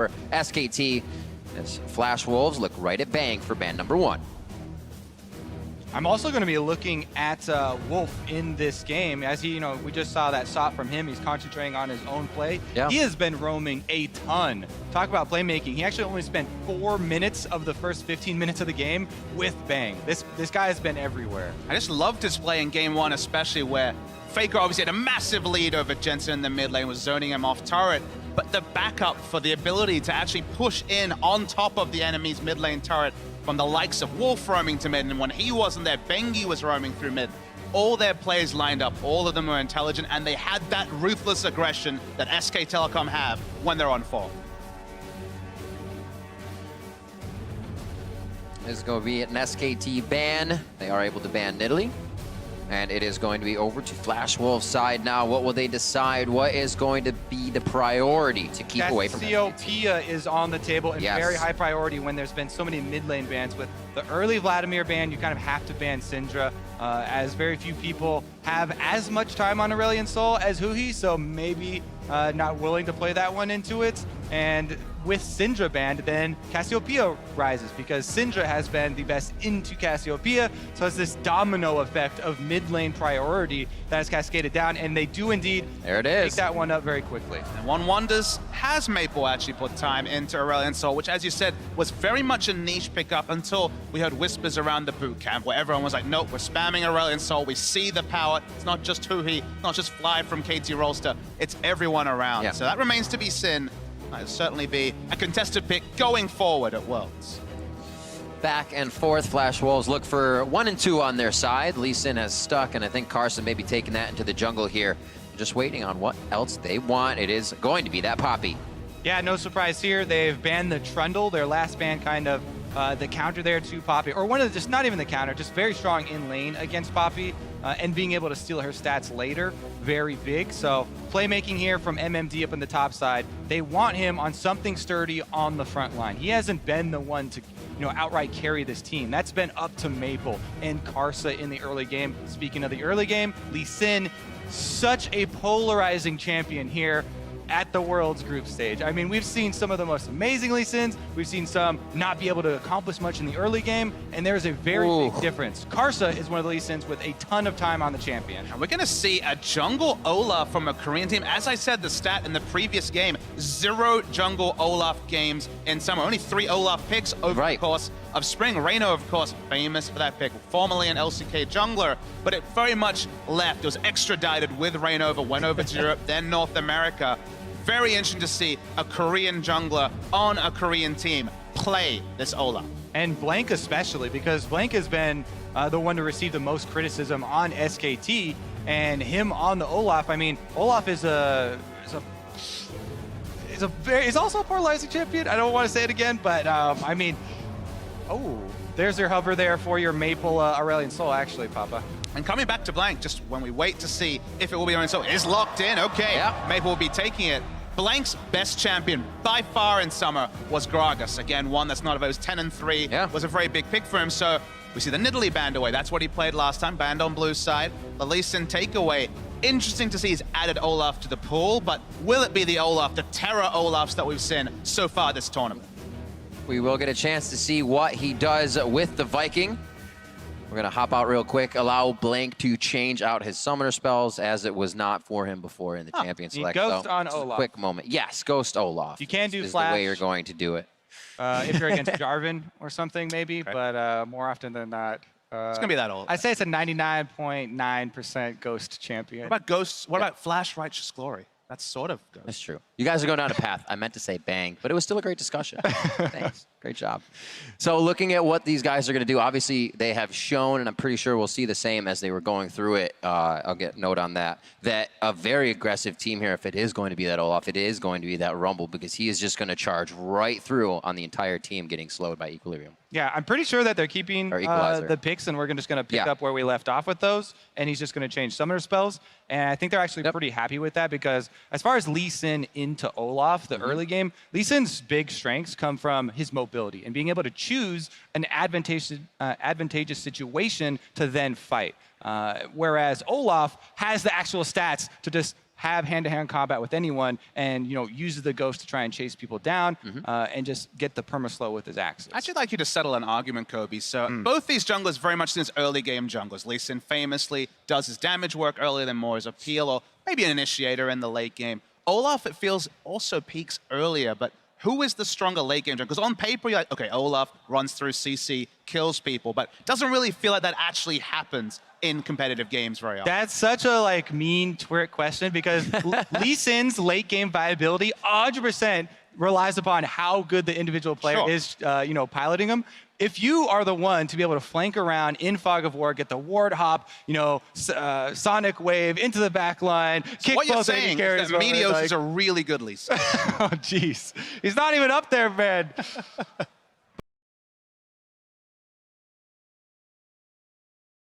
for SKT as Flash Wolves look right at Bang for ban number 1. I'm also going to be looking at Wolf in this game. As he, we just saw that shot from him. He's concentrating on his own play. Yeah. He has been roaming a ton. Talk about playmaking. He actually only spent 4 minutes of the first 15 minutes of the game with Bang. This guy has been everywhere. I just loved his play in game 1, especially where Faker obviously had a massive lead over Jensen in the mid lane, was zoning him off turret. But the backup for the ability to actually push in on top of the enemy's mid lane turret from the likes of Wolf roaming to mid, and when he wasn't there, Bengi was roaming through mid. All their players lined up, all of them were intelligent, and they had that ruthless aggression that SK Telecom have when they're on form. This is going to be an SKT ban. They are able to ban Nidalee. And it is going to be over to Flash Wolves' side now. What will they decide? What is going to be the priority to keep away from Cassiopeia is on the table and Yes. very high priority when there's been so many mid lane bans. With the early Vladimir ban, you kind of have to ban Syndra, as very few people have as much time on Aurelion Sol as Huhi, so maybe not willing to play that one into it. And with Syndra banned, then Cassiopeia rises because Syndra has been the best into Cassiopeia. So it's this domino effect of mid lane priority that has cascaded down, and they do indeed take that one up very quickly. And one wonders, has Maple actually put time into Aurelion Sol, which, as you said, was very much a niche pickup until we heard whispers around the boot camp where everyone was like, nope, we're spamming Aurelion Sol. We see the power. It's not just Huhi, not just Fly from KT Rolster. It's everyone around. Yeah. So that remains to be seen. That'll certainly be a contested pick going forward at Worlds. Back and forth, Flash Wolves look for 1 and 2 on their side. Lee Sin has stuck, and I think Karsa may be taking that into the jungle here. Just waiting on what else they want. It is going to be that Poppy. Yeah, no surprise here. They've banned the Trundle, their last ban, kind of the counter there to Poppy, or one of the, just not even the counter, just very strong in lane against Poppy, and being able to steal her stats later, very big. So playmaking here from MMD up on the top side. They want him on something sturdy on the front line. He hasn't been the one to, outright carry this team. That's been up to Maple and Karsa in the early game. Speaking of the early game, Lee Sin, such a polarizing champion here at the World's group stage. I mean, we've seen some of the most amazing Lee Sins. We've seen some not be able to accomplish much in the early game, and there's a very big difference. Karsa is one of the Lee Sins with a ton of time on the champion. And we're going to see a jungle Olaf from a Korean team. As I said, the stat in the previous game, 0 jungle Olaf games in summer. Only 3 Olaf picks over the course of spring. Reyno, of course, famous for that pick, formerly an LCK jungler, but it very much left. It was extradited with Reyno, went over to Europe, then North America. Very interesting to see a Korean jungler on a Korean team play this Olaf. And Blank especially, because Blank has been the one to receive the most criticism on SKT, and him on the Olaf. I mean, Olaf is he's also a polarizing champion. I don't want to say it again, but I mean, there's your hover there for your Maple Aurelion Sol, actually, Papa. And coming back to Blank, just when we wait to see if it will be Aurelion Sol, is locked in. Okay, Maple will be taking it. Blank's best champion by far in summer was Gragas. Again, one that's not about, it was 10-3, was a very big pick for him. So we see the Nidalee banned away. That's what he played last time, banned on blue side. The Lee Sin takeaway. Interesting to see he's added Olaf to the pool, but will it be the Olaf, the Terra Olafs that we've seen so far this tournament? We will get a chance to see what he does with the Viking. We're going to hop out real quick, allow Blank to change out his summoner spells, as it was not for him before in the champion select. Ghost on Olaf. Quick moment. Yes, Ghost Olaf. You can do is flash. the way you're going to do it. If you're against Jarvan or something, maybe, but more often than not. It's going to be that old. I'd say it's a 99.9% Ghost champion. What about Ghosts? What about Flash Righteous Glory? That's sort of Ghost. That's true. You guys are going down a path. I meant to say Bang, but it was still a great discussion. Thanks. Great job. So looking at what these guys are going to do, obviously they have shown, and I'm pretty sure we'll see the same as they were going through it, I'll get a note on that, that a very aggressive team here, if it is going to be that Olaf, it is going to be that Rumble, because he is just going to charge right through on the entire team, getting slowed by Equilibrium. Yeah, I'm pretty sure that they're keeping the picks, and we're just going to pick up where we left off with those, and he's just going to change summoner spells. And I think they're actually pretty happy with that, because as far as Lee Sin into Olaf, the early game, Lee Sin's big strengths come from his mobility and being able to choose an advantageous situation to then fight. Whereas Olaf has the actual stats to just have hand-to-hand combat with anyone and, you know, uses the ghost to try and chase people down and just get the perma-slow with his axes. I'd actually like you to settle an argument, Kobe. So both these junglers very much in his early game junglers. Lee Sin famously does his damage work earlier than more as a peel or maybe an initiator in the late game. Olaf, it feels, also peaks earlier, but who is the stronger late game jungle? Because on paper, you're like, okay, Olaf runs through CC, kills people, but doesn't really feel like that actually happens in competitive games very often. That's such a like mean twerk question because Lee Sin's late game viability 100% relies upon how good the individual player is, you know, piloting him. If you are the one to be able to flank around in Fog of War, get the ward hop, you know, Sonic Wave into the back line, kick what both you're saying is that Meteos is a really good Lee Sin. Oh, jeez. He's not even up there, man.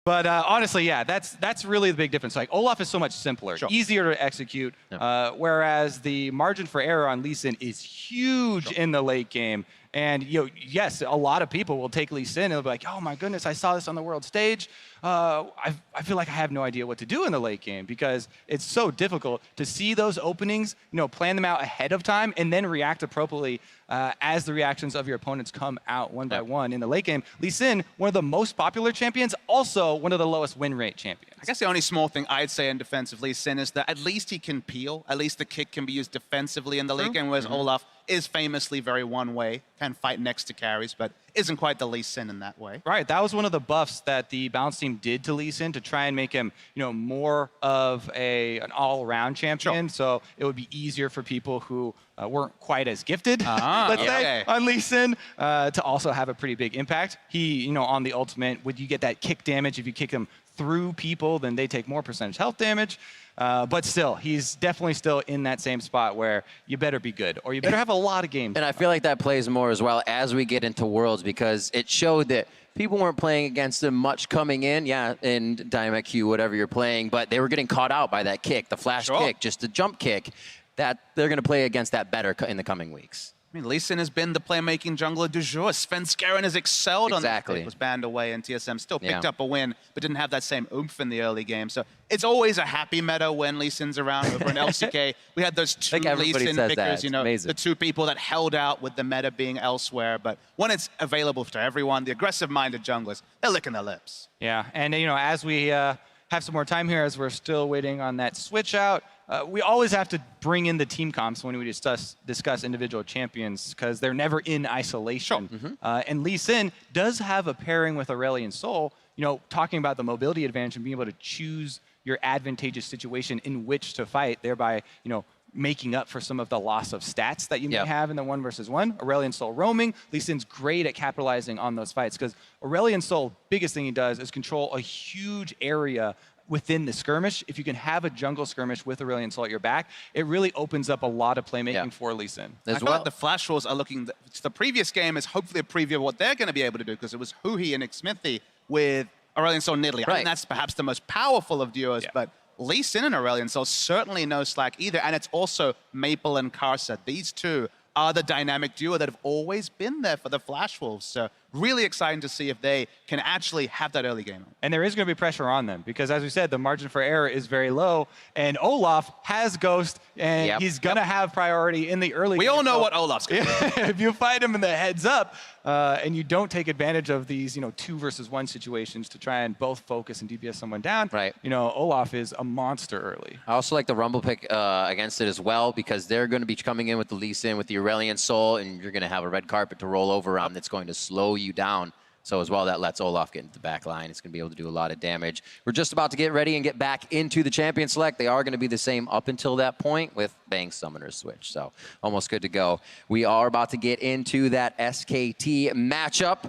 But honestly, yeah, that's really the big difference. Like Olaf is so much simpler, easier to execute, whereas the margin for error on Lee Sin is huge in the late game. And you know, yes, a lot of people will take Lee Sin and they'll be like, "Oh my goodness, I saw this on the world stage. I feel like I have no idea what to do in the late game because it's so difficult to see those openings, you know, plan them out ahead of time, and then react appropriately as the reactions of your opponents come out one by one in the late game." Lee Sin, one of the most popular champions, also one of the lowest win rate champions. I guess the only small thing I'd say in defense of Lee Sin is that at least he can peel. At least the kick can be used defensively in the late game, whereas Olaf is famously very one-way, can fight next to carries, but isn't quite the Lee Sin in that way. Right, that was one of the buffs that the balance team did to Lee Sin to try and make him, you know, more of an all-around champion. So it would be easier for people who weren't quite as gifted, let's say, on Lee Sin, to also have a pretty big impact. He, you know, on the ultimate, would you get that kick damage? If you kick him through people, then they take more percentage health damage. But still, he's definitely still in that same spot where you better be good, or you better have a lot of games. And I feel like that plays more as well as we get into Worlds, because it showed that people weren't playing against him much coming in, in Dynamic Q, whatever you're playing, but they were getting caught out by that kick, the flash kick, just the jump kick, that they're going to play against that better in the coming weeks. I mean, Lee Sin has been the playmaking jungler du jour. Sven Skaren has excelled on that. It was banned away, and TSM still picked up a win, but didn't have that same oomph in the early game. So it's always a happy meta when Lee Sin's around. Over in LCK, we had those two Lee Sin pickers, you know, the two people that held out with the meta being elsewhere. But when it's available to everyone, the aggressive-minded junglers, they're licking their lips. Yeah, and you know, as we have some more time here, as we're still waiting on that switch out, we always have to bring in the team comps when we discuss individual champions because they're never in isolation. And Lee Sin does have a pairing with Aurelion Sol, you know, talking about the mobility advantage and being able to choose your advantageous situation in which to fight, thereby, you know, making up for some of the loss of stats that you may have in the 1v1. Aurelion Sol roaming. Lee Sin's great at capitalizing on those fights because Aurelion Sol, biggest thing he does is control a huge area within the skirmish. If you can have a jungle skirmish with Aurelion Sol at your back, it really opens up a lot of playmaking for Lee Sin. I feel like the Flash Wars are looking, the previous game is hopefully a preview of what they're going to be able to do because it was Huhi and Smithy with Aurelion Sol Nidalee. I think that's perhaps the most powerful of duos, but Lee Sin and Aurelion Sol certainly no slack either, and it's also Maple and Karsa. These two are the dynamic duo that have always been there for the Flash Wolves. So really exciting to see if they can actually have that early game. And there is going to be pressure on them because, as we said, the margin for error is very low. And Olaf has Ghost, and he's going to have priority in the early game. We all know what Olaf's going to do. If you fight him in the heads up and you don't take advantage of these, you know, 2v1 situations to try and both focus and DPS someone down, you know, Olaf is a monster early. I also like the Rumble pick against it as well because they're going to be coming in with the Lee Sin, with the Aurelion Sol, and you're going to have a red carpet to roll over on that's going to slow you down. So as well, that lets Olaf get into the back line. It's going to be able to do a lot of damage. We're just about to get ready and get back into the champion select. They are going to be the same up until that point with Bang's Summoner's Switch. So almost good to go. We are about to get into that SKT matchup,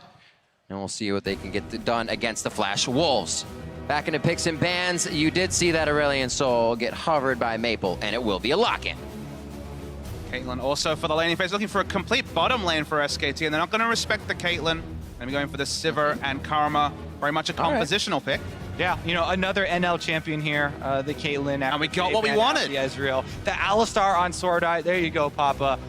and we'll see what they can get done against the Flash Wolves. Back into picks and bans, you did see that Aurelion Sol get hovered by Maple, and it will be a lock-in. Caitlyn also for the laning phase, looking for a complete bottom lane for SKT, and they're not going to respect the Caitlyn. Going to be going for the Sivir and Karma. Very much a compositional pick. Yeah, you know, another NL champion here, the Caitlyn. And we got what we wanted. The Ezreal. The Alistar on SwordArt. There you go, Papa.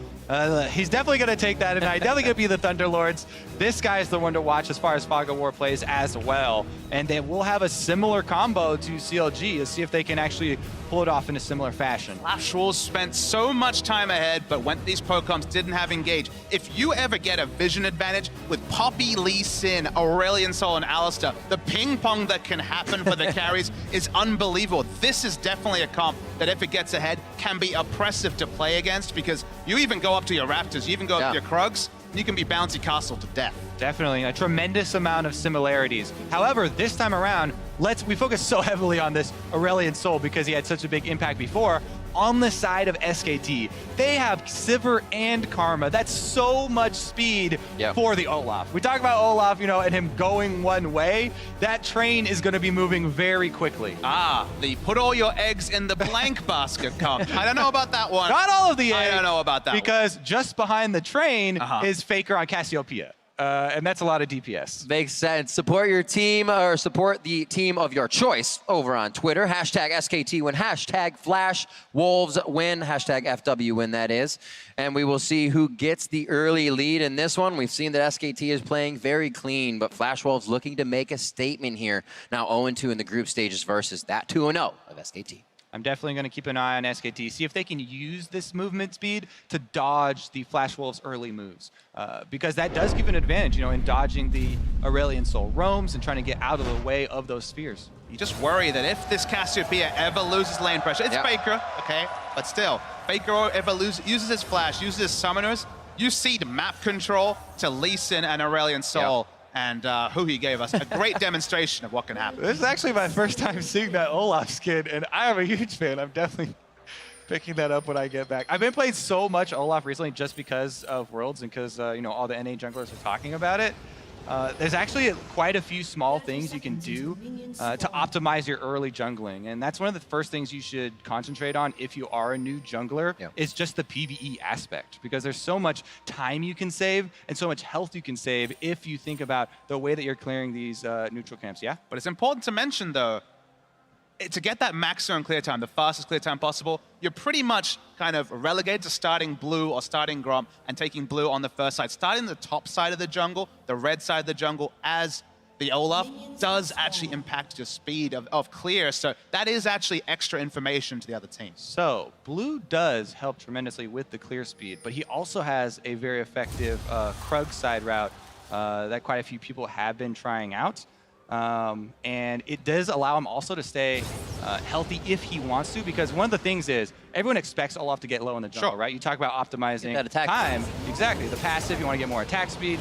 He's definitely going to take that tonight. Definitely going to be the Thunderlords. This guy is the one to watch as far as Fog of War plays as well. And they will have a similar combo to CLG to see if they can actually pull it off in a similar fashion. Flash Wolves spent so much time ahead, but when these Procomps didn't have engage. If you ever get a vision advantage with Poppy, Lee Sin, Aurelion Sol, and Alistar, the ping pong that can happen for the carries is unbelievable. This is definitely a comp that if it gets ahead can be oppressive to play against, because you even go up to your Raptors, you even go up to your Krugs, you can be bouncy castle to death. Definitely a tremendous amount of similarities. However, this time around, we focus so heavily on this Aurelion Sol because he had such a big impact before. On the side of SKT, they have Sivir and Karma. That's so much speed for the Olaf. We talk about Olaf, you know, and him going one way. That train is going to be moving very quickly. The put all your eggs in the blank basket comp. I don't know about that one. Not all of the eggs. I don't know about that because just behind the train is Faker on Cassiopeia. And that's a lot of DPS. Makes sense. Support your team or support the team of your choice over on Twitter. Hashtag SKT win, hashtag Flash Wolves win, hashtag FW win, that is. And we will see who gets the early lead in this one. We've seen that SKT is playing very clean, but Flash Wolves looking to make a statement here. Now 0-2 in the group stages versus that 2-0 of SKT. I'm definitely going to keep an eye on SKT, see if they can use this movement speed to dodge the Flash Wolves' early moves. Because that does give an advantage, you know, in dodging the Aurelion Sol roams and trying to get out of the way of those spheres. You just worry that if this Cassiopeia ever loses lane pressure, it's Faker, okay? But still, Faker ever uses his flash, uses his summoners, you cede map control to Lee Sin and Aurelion Sol. And who he gave us a great demonstration of what can happen. This is actually my first time seeing that Olaf skin, and I am a huge fan. I'm definitely picking that up when I get back. I've been playing so much Olaf recently just because of Worlds and because you know, all the NA junglers are talking about it. There's actually quite a few small things you can do to optimize your early jungling. And that's one of the first things you should concentrate on if you are a new jungler, is just the PvE aspect. Because there's so much time you can save and so much health you can save if you think about the way that you're clearing these neutral camps, But it's important to mention, though, to get that maximum clear time, the fastest clear time possible, you're pretty much kind of relegated to starting blue or starting Gromp and taking blue on the first side. Starting the top side of the jungle, the red side of the jungle, as the Olaf does actually impact your speed of clear. So that is actually extra information to the other team. So blue does help tremendously with the clear speed, but he also has a very effective Krug side route that quite a few people have been trying out. And it does allow him also to stay healthy if he wants to, because one of the things is everyone expects Olaf to get low in the jungle, right? You talk about optimizing that attack time. Exactly. The passive, you want to get more attack speed.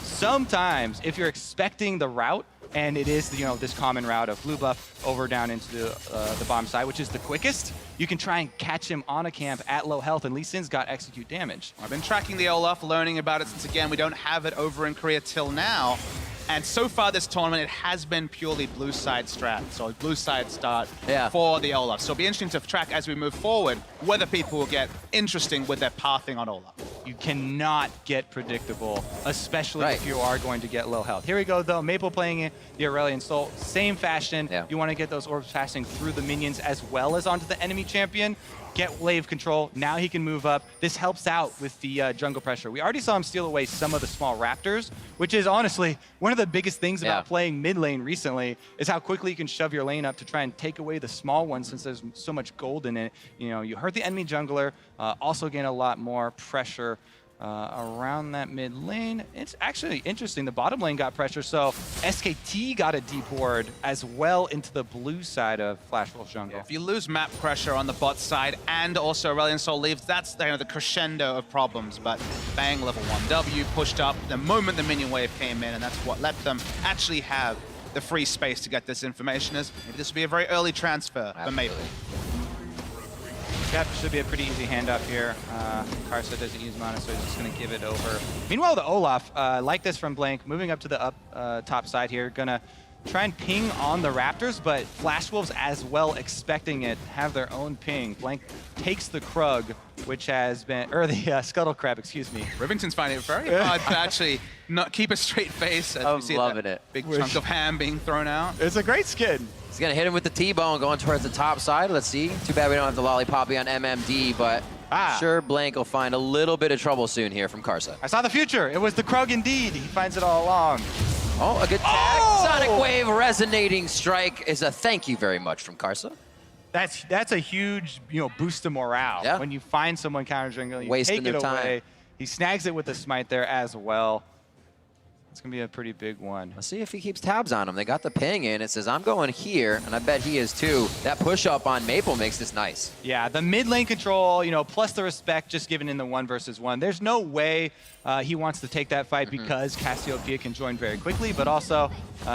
Sometimes if you're expecting the route, and it is, you know, this common route of blue buff over down into the bottom side, which is the quickest, you can try and catch him on a camp at low health, and Lee Sin's got execute damage. I've been tracking the Olaf, learning about it since, again, we don't have it over in Korea till now. And so far this tournament, it has been purely blue side strat, so blue side start for the Olaf. So it'll be interesting to track as we move forward whether people will get interesting with their pathing on Olaf. You cannot get predictable, especially if you are going to get low health. Here we go, though. Maple playing the Aurelion Sol, same fashion. You want to get those orbs passing through the minions as well as onto the enemy champion. Get wave control. Now he can move up. This helps out with the jungle pressure. We already saw him steal away some of the small raptors, which is honestly one of the biggest things about playing mid lane recently, is how quickly you can shove your lane up to try and take away the small ones, since there's so much gold in it. You know, you hurt the enemy jungler, also gain a lot more pressure around that mid lane. It's actually interesting. The bottom lane got pressure, so SKT got a deep ward as well into the blue side of Flash Wolf's jungle. If you lose map pressure on the bot side and also Aurelion Sol leaves, that's the crescendo of problems. But bang, level 1W pushed up the moment the minion wave came in, and that's what let them actually have the free space to get this information. As maybe this will be a very early transfer for Maple. Yep, should be a pretty easy handoff here. Karsa doesn't use mana, so he's just going to give it over. Meanwhile, the Olaf, like this from Blank, moving up to the top side here, going to try and ping on the Raptors, but Flash Wolves as well, expecting it, have their own ping. Blank takes the Krug, which has been, or the Scuttle Crab, excuse me. Rivington's finding it very hard to actually not keep a straight face as we see that big chunk of ham being thrown out. It's a great skin. He's going to hit him with the T-bone going towards the top side. Let's see. Too bad we don't have the Lollipoppy on MMD, but Sure, Blank will find a little bit of trouble soon here from Karsa. I saw the future. It was the Krug indeed. He finds it all along. Oh, a good tag. Sonic Wave resonating strike is a thank you very much from Karsa. That's a huge, boost to morale. When you find someone counter jungle, you Wasting take it their away. time. He snags it with the smite there as well. It's going to be a pretty big one. Let's see if he keeps tabs on him. They got the ping in. It says, I'm going here, and I bet he is too. That push-up on Maple makes this nice. Yeah, the mid lane control, plus the respect just given in the 1 versus 1. There's no way he wants to take that fight because Cassiopeia can join very quickly, but also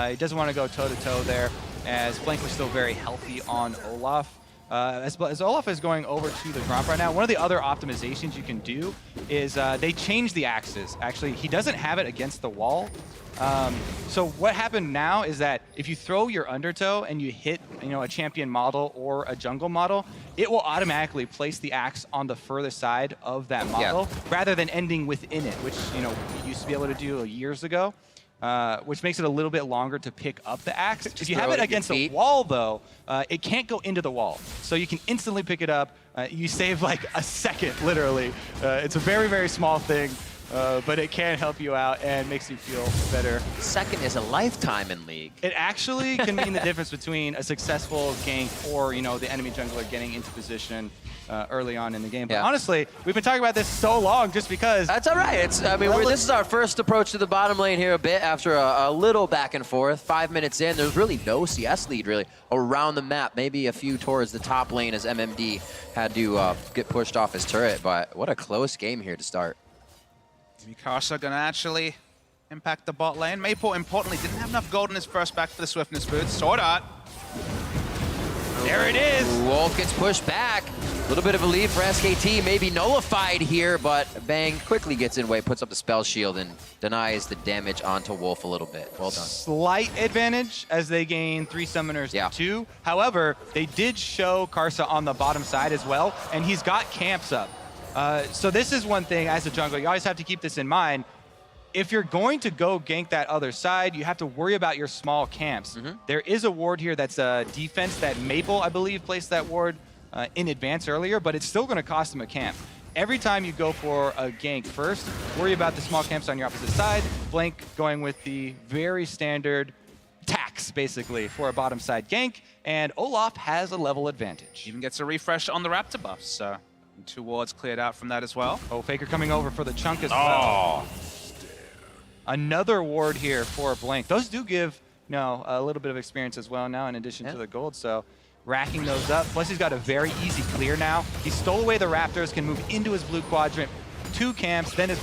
he doesn't want to go toe-to-toe there, as Blank was still very healthy on Olaf. As Olaf is going over to the Gromp right now, one of the other optimizations you can do is they change the axes. Actually, he doesn't have it against the wall. So what happened now is that if you throw your undertow and you hit a champion model or a jungle model, it will automatically place the axe on the further side of that model rather than ending within it, which you used to be able to do years ago. Which makes it a little bit longer to pick up the axe. If you have it against a wall, though, it can't go into the wall. So you can instantly pick it up. You save like a second, literally. It's a very, very small thing, but it can help you out and makes you feel better. Second is a lifetime in League. It actually can mean the difference between a successful gank or, the enemy jungler getting into position early on in the game. But honestly, we've been talking about this so long just because. That's all right. This is our first approach to the bottom lane here a bit after a little back and forth. 5 minutes in, there's really no CS lead really around the map. Maybe a few towards the top lane as MMD had to get pushed off his turret. But what a close game here to start. Maybe Karsa gonna actually impact the bot lane. Maple, importantly, didn't have enough gold in his first back for the swiftness boots. SwordArt. There it is. Wolf gets pushed back. A little bit of a lead for SKT, maybe nullified here, but Bang quickly gets in way, puts up the spell shield, and denies the damage onto Wolf a little bit. Well done. Slight advantage as they gain 3 summoners to 2. However, they did show Karsa on the bottom side as well, and he's got camps up. So this is one thing as a jungler, you always have to keep this in mind. If you're going to go gank that other side, you have to worry about your small camps. There is a ward here that's a defense that Maple, I believe, placed that ward in advance earlier, but it's still going to cost him a camp. Every time you go for a gank first, worry about the small camps on your opposite side. Blank going with the very standard tax, basically, for a bottom side gank, and Olaf has a level advantage. Even gets a refresh on the Raptor buff, so 2 wards cleared out from that as well. Oh, Faker coming over for the chunk as well. Another ward here for Blank. Those do give a little bit of experience as well now in addition to the gold. So racking those up. Plus he's got a very easy clear now. He stole away the Raptors, can move into his blue quadrant, 2 camps, then his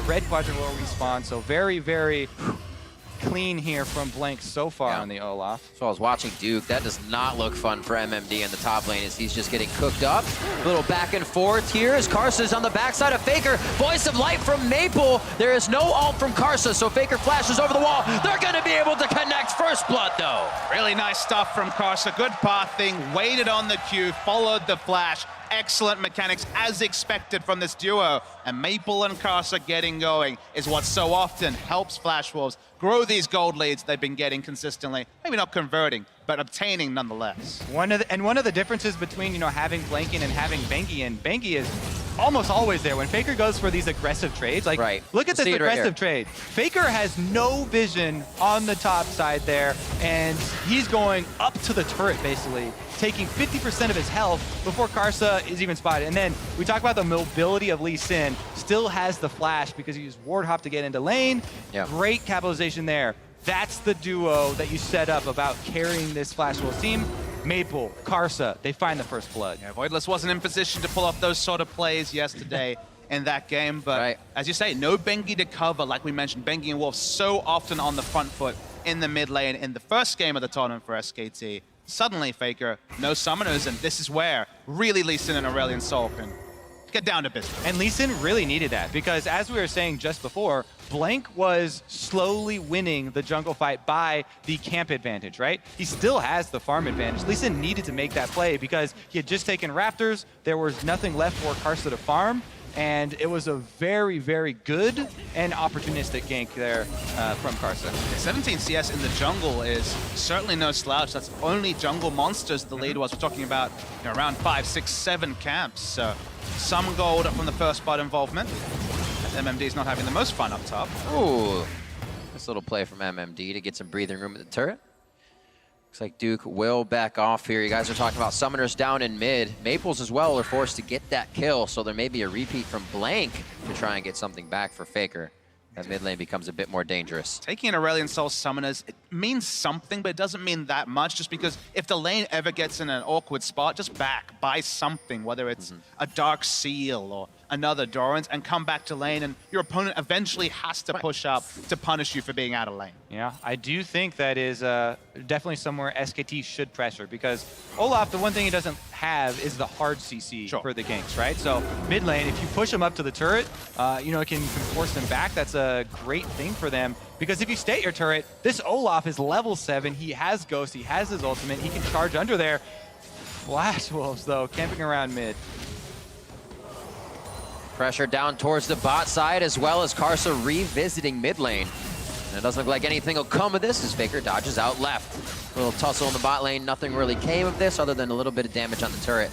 red quadrant will respawn. So very, very clean here from Blank so far on the Olaf. So I was watching Duke. That does not look fun for MMD in the top lane as he's just getting cooked up. A little back and forth here as Karsa's on the backside of Faker. Voice of Light from Maple. There is no ult from Karsa, so Faker flashes over the wall. They're going to be able to connect first blood, though. Really nice stuff from Karsa. Good pathing, waited on the Q, followed the flash. Excellent mechanics as expected from this duo. And Maple and Karsa getting going is what so often helps Flash Wolves grow these gold leads they've been getting consistently. Maybe not converting, but obtaining nonetheless. One of the differences between having Blank in and having Bengi in, Bengi is almost always there. When Faker goes for these aggressive trades, like look at this aggressive trade. Faker has no vision on the top side there, and he's going up to the turret basically, taking 50% of his health before Karsa is even spotted. And then we talk about the mobility of Lee Sin, still has the flash because he used Ward Hop to get into lane. Great capitalization there. That's the duo that you set up about carrying this Flash Wolves team. Maple, Karsa, they find the first blood. Yeah, Voidless wasn't in position to pull off those sort of plays yesterday in that game, but as you say, no Bengi to cover. Like we mentioned, Bengi and Wolf so often on the front foot in the mid lane in the first game of the tournament for SKT. Suddenly, Faker, no summoners, and this is where really Lee Sin and Aurelion Sol can get down to business. And Lee Sin really needed that because, as we were saying just before, Blank was slowly winning the jungle fight by the camp advantage, right? He still has the farm advantage. Lee Sin needed to make that play because he had just taken Raptors. There was nothing left for Karsa to farm. and it was a very, very good and opportunistic gank there from Karsa. 17 CS in the jungle is certainly no slouch. That's only jungle monsters the lead was. We're talking about around 5, 6, 7 camps. So some gold from the first blood involvement. As MMD's not having the most fun up top. Ooh, nice little play from MMD to get some breathing room at the turret. Looks like Duke will back off here. You guys are talking about summoners down in mid. Maples as well are forced to get that kill, so there may be a repeat from Blank to try and get something back for Faker as mid lane becomes a bit more dangerous. Taking an Aurelion Sol summoners, it means something, but it doesn't mean that much, just because if the lane ever gets in an awkward spot, just back, buy something, whether it's a Dark Seal or another Doran's, and come back to lane, and your opponent eventually has to push up to punish you for being out of lane. Yeah, I do think that is definitely somewhere SKT should pressure, because Olaf, the one thing he doesn't have is the hard CC for the ganks, right? So mid lane, if you push him up to the turret, it can force them back. That's a great thing for them, because if you stay at your turret, this Olaf is level 7. He has Ghost, he has his ultimate, he can charge under there. Flash Wolves, though, camping around mid. Pressure down towards the bot side, as well as Karsa revisiting mid lane. And it doesn't look like anything will come of this as Faker dodges out left. A little tussle in the bot lane. Nothing really came of this other than a little bit of damage on the turret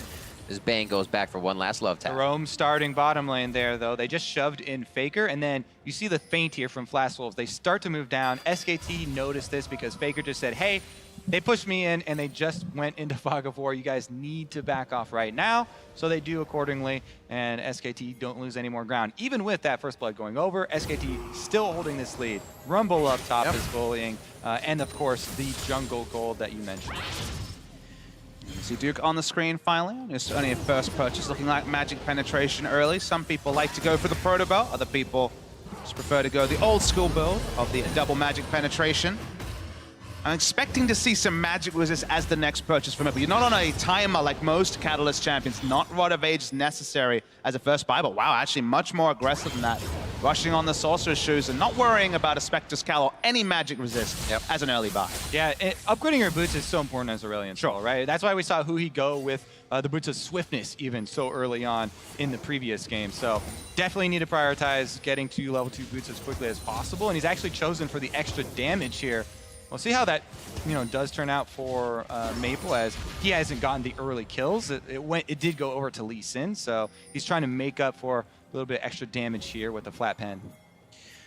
as Bane goes back for one last love tap. Rome starting bottom lane there, though. They just shoved in Faker, and then you see the feint here from Flash Wolves. They start to move down. SKT noticed this because Faker just said, hey, they pushed me in, and they just went into Fog of War. You guys need to back off right now. So they do accordingly, and SKT don't lose any more ground. Even with that first blood going over, SKT still holding this lead. Rumble up top is bullying, and of course, the jungle gold that you mentioned. You see Duke on the screen finally. It's only a first purchase, looking like magic penetration early. Some people like to go for the proto belt. Other people just prefer to go the old school build of the double magic penetration. I'm expecting to see some magic resist as the next purchase from it, but you're not on a timer like most Catalyst champions. Not Rod of Age is necessary as a first buy, but wow, actually much more aggressive than that. Rushing on the Sorcerer's Shoes and not worrying about a Spectre's Cal or any magic resist as an early buy. Yeah, upgrading your boots is so important as Aurelion Sol, right? That's why we saw Huhi go with the boots of swiftness even so early on in the previous game. So definitely need to prioritize getting to level 2 boots as quickly as possible, and he's actually chosen for the extra damage here. We'll see how that does turn out for Maple, as he hasn't gotten the early kills. It did go over to Lee Sin, so he's trying to make up for a little bit extra damage here with the flat pen.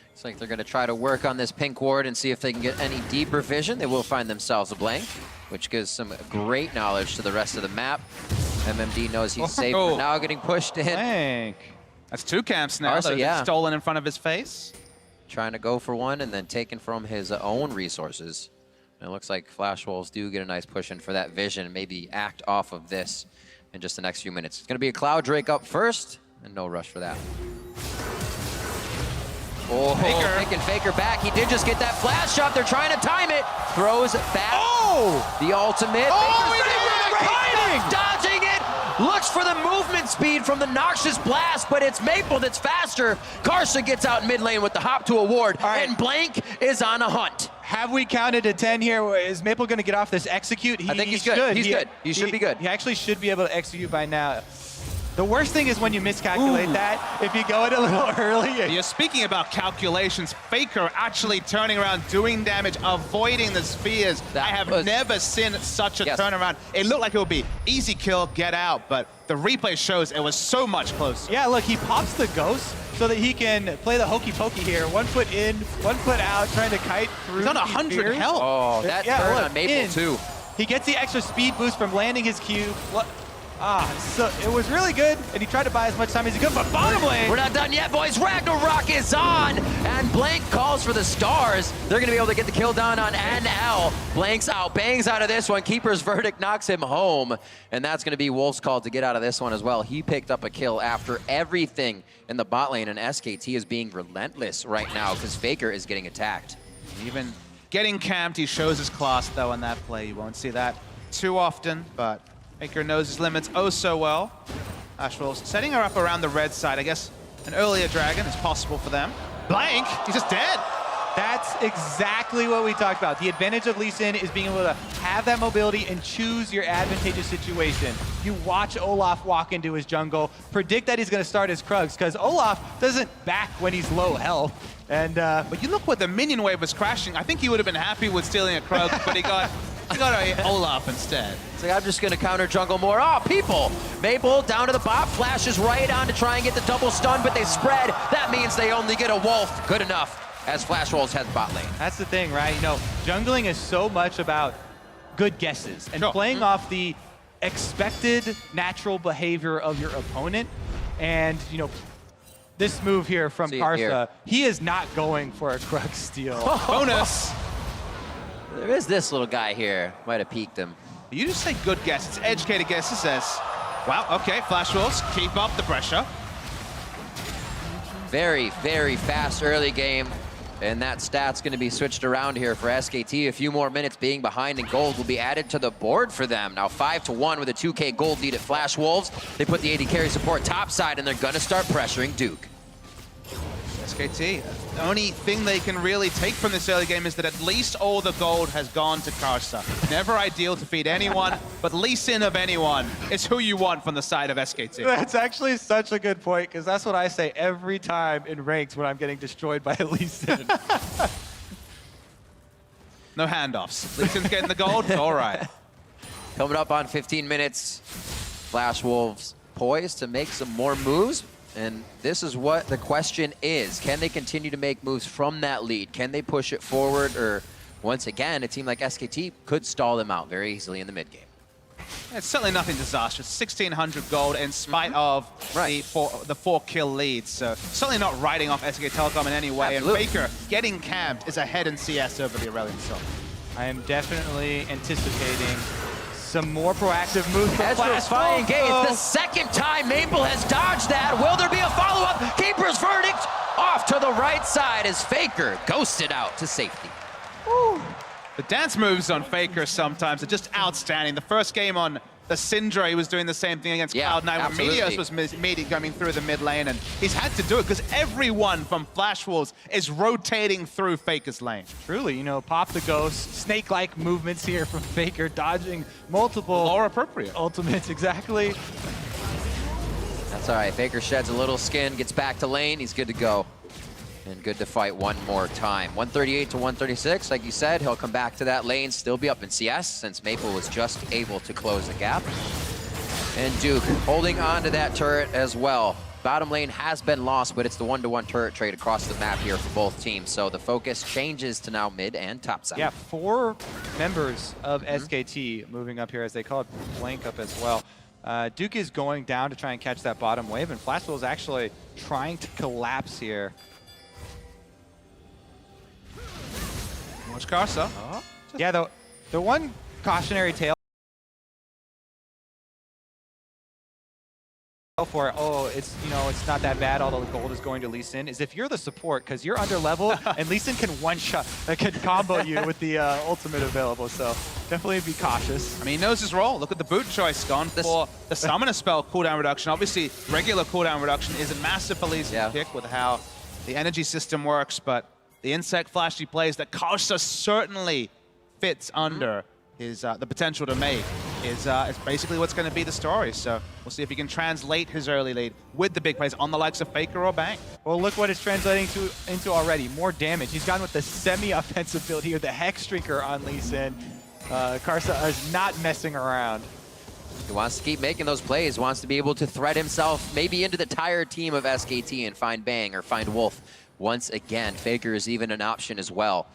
Looks like they're going to try to work on this pink ward and see if they can get any deeper vision. They will find themselves a Blank, which gives some great knowledge to the rest of the map. MMD knows he's safe for now, getting pushed in. Blank. That's 2 camps now. Karsa, stolen in front of his face. Trying to go for one and then taken from his own resources. And it looks like Flash Wolves do get a nice push in for that vision and maybe act off of this in just the next few minutes. It's going to be a Cloud Drake up first, and no rush for that. Oh, picking Faker back. He did just get that flash shot. They're trying to time it. Throws back. Oh! The ultimate. Dodging it. Looks for the movement speed from the Noxious Blast, but it's Maple that's faster. Karsa gets out in mid lane with the hop to a ward, and Blank is on a hunt. Have we counted to 10 here? Is Maple going to get off this execute? I think he's good. He's good. He should be good. He actually should be able to execute by now. The worst thing is when you miscalculate that. If you go it a little early. You're speaking about calculations. Faker actually turning around, doing damage, avoiding the spheres. I have never seen such a turnaround. It looked like it would be easy kill, get out, but the replay shows it was so much closer. Yeah, look, he pops the Ghost so that he can play the hokey pokey here. 1 foot in, 1 foot out, trying to kite through. He's on 100 health. Oh, that turn on Maple too. He gets the extra speed boost from landing his Q. So it was really good, and he tried to buy as much time as he could, but bottom lane. We're not done yet, boys. Ragnarok is on, and Blank calls for the stars. They're going to be able to get the kill done on NL. Blank's out, bangs out of this one. Keeper's verdict knocks him home, and that's going to be Wolf's call to get out of this one as well. He picked up a kill after everything in the bot lane, and SKT is being relentless right now because Faker is getting attacked. Even getting camped, he shows his class, though, on that play. You won't see that too often, but Faker knows his limits oh so well. Flash Wolves setting her up around the red side. I guess an earlier dragon is possible for them. Blank, he's just dead. That's exactly what we talked about. The advantage of Lee Sin is being able to have that mobility and choose your advantageous situation. You watch Olaf walk into his jungle, predict that he's going to start his Krugs, because Olaf doesn't back when he's low health. And but you look where the minion wave was crashing. I think he would have been happy with stealing a Krug, but he got a Olaf instead. It's like, I'm just going to counter jungle more. Oh, people! Maple down to the bot, flashes right on to try and get the double stun, but they spread. That means they only get a wolf. Good enough, as Flash Wolves head bot lane. That's the thing, right? You know, jungling is so much about good guesses and playing off the expected natural behavior of your opponent. And, you know, this move here from Karsa, he is not going for a Krug steal. Bonus! There is this little guy here. Might have peeked him. You just say good guess. It's educated guess. It says, wow, okay, Flash Wolves, keep up the pressure. Very, very fast early game. And that stat's going to be switched around here for SKT. A few more minutes being behind, and gold will be added to the board for them. Now 5-1 with a 2K gold lead at Flash Wolves. They put the AD carry support topside, and they're going to start pressuring Duke. SKT, the only thing they can really take from this early game is that at least all the gold has gone to Karsa. Never ideal to feed anyone, but Lee Sin of anyone is who you want from the side of SKT. That's actually such a good point, because that's what I say every time in ranks when I'm getting destroyed by Lee Sin. No handoffs. Lee Sin's getting the gold, all right. Coming up on 15 minutes, Flash Wolves poised to make some more moves. And this is what the question is. Can they continue to make moves from that lead? Can they push it forward? Or, once again, a team like SKT could stall them out very easily in the mid game. It's certainly nothing disastrous. 1,600 gold in spite of the 4-kill lead. So certainly not riding off SK Telecom in any way. Absolutely. And Faker getting camped is ahead in CS over the Aurelion Sol. I am definitely anticipating some more proactive moves from Flash. Engage. The second time Maple has dodged that. Will there be a follow-up? Keeper's verdict off to the right side as Faker ghosted out to safety. Woo. The dance moves on Faker sometimes are just outstanding. The first game on the Syndra, he was doing the same thing against Cloud9 when Meteos was coming through the mid lane, and he's had to do it because everyone from Flash Wolves is rotating through Faker's lane. Truly, you know, pop the ghost, snake-like movements here from Faker, dodging multiple Or appropriate ultimates, exactly. That's all right. Faker sheds a little skin, gets back to lane. He's good to go. And good to fight one more time. 138 to 136, like you said, he'll come back to that lane, still be up in CS since Maple was just able to close the gap. And Duke holding on to that turret as well. Bottom lane has been lost, but it's the 1-to-1 turret trade across the map here for both teams. So the focus changes to now mid and top side. Yeah, 4 members of SKT moving up here, as they call it, flank up as well. Duke is going down to try and catch that bottom wave, and Flashwell is actually trying to collapse here. Watch Karsa. Yeah, the one cautionary tale for it, it's, you know, it's not that bad, although the gold is going to Lee Sin, is if you're the support, because you're under level and Lee Sin can one-shot, can combo you with the ultimate available, so definitely be cautious. I mean, he knows his role. Look at the boot choice gone for the summoner spell cooldown reduction. Obviously, regular cooldown reduction is a massive for Lee Sin's pick with how the energy system works, but the insect flashy plays that Karsa certainly fits under his the potential to make is basically what's going to be the story. So we'll see if he can translate his early lead with the big plays on the likes of Faker or Bang. Well, look what it's translating into already. More damage. He's gone with the semi-offensive build here, the Hex Streaker on Lee Sin. Karsa is not messing around. He wants to keep making those plays, wants to be able to thread himself maybe into the entire team of SKT and find Bang or find Wolf. Once again, Faker is even an option as well